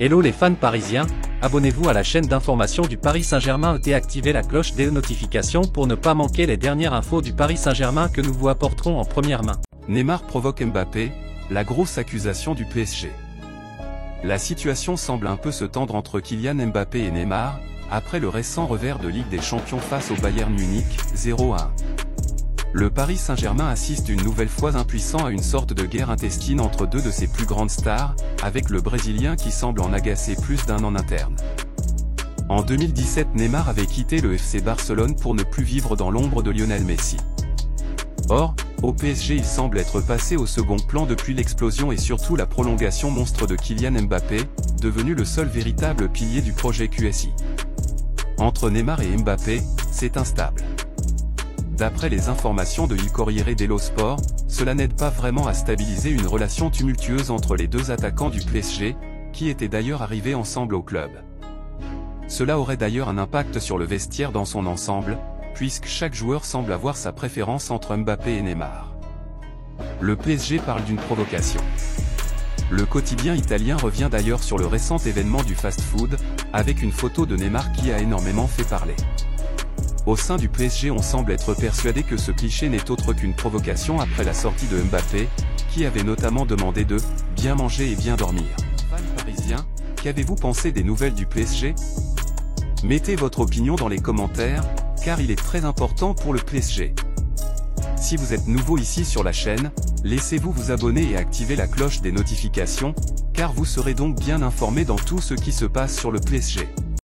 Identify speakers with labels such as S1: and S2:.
S1: Hello les fans parisiens, abonnez-vous à la chaîne d'information du Paris Saint-Germain et activez la cloche des notifications pour ne pas manquer les dernières infos du Paris Saint-Germain que nous vous apporterons en première main.
S2: Neymar provoque Mbappé, la grosse accusation du PSG. La situation semble un peu se tendre entre Kylian Mbappé et Neymar, après le récent revers de Ligue des Champions face au Bayern Munich, 0-1. Le Paris Saint-Germain assiste une nouvelle fois impuissant à une sorte de guerre intestine entre deux de ses plus grandes stars, avec le Brésilien qui semble en agacer plus d'un en interne. En 2017, Neymar avait quitté le FC Barcelone pour ne plus vivre dans l'ombre de Lionel Messi. Or, au PSG il semble être passé au second plan depuis l'explosion et surtout la prolongation monstre de Kylian Mbappé, devenu le seul véritable pilier du projet QSI. Entre Neymar et Mbappé, c'est instable. D'après les informations de Il Corriere dello Sport, cela n'aide pas vraiment à stabiliser une relation tumultueuse entre les deux attaquants du PSG, qui étaient d'ailleurs arrivés ensemble au club. Cela aurait d'ailleurs un impact sur le vestiaire dans son ensemble, puisque chaque joueur semble avoir sa préférence entre Mbappé et Neymar. Le PSG parle d'une provocation. Le quotidien italien revient d'ailleurs sur le récent événement du fast-food, avec une photo de Neymar qui a énormément fait parler. Au sein du PSG on semble être persuadé que ce cliché n'est autre qu'une provocation après la sortie de Mbappé, qui avait notamment demandé de « bien manger et bien dormir ». Fans parisiens, qu'avez-vous pensé des nouvelles du PSG? Mettez votre opinion dans les commentaires, car il est très important pour le PSG. Si vous êtes nouveau ici sur la chaîne, laissez-vous vous abonner et activer la cloche des notifications, car vous serez donc bien informé dans tout ce qui se passe sur le PSG.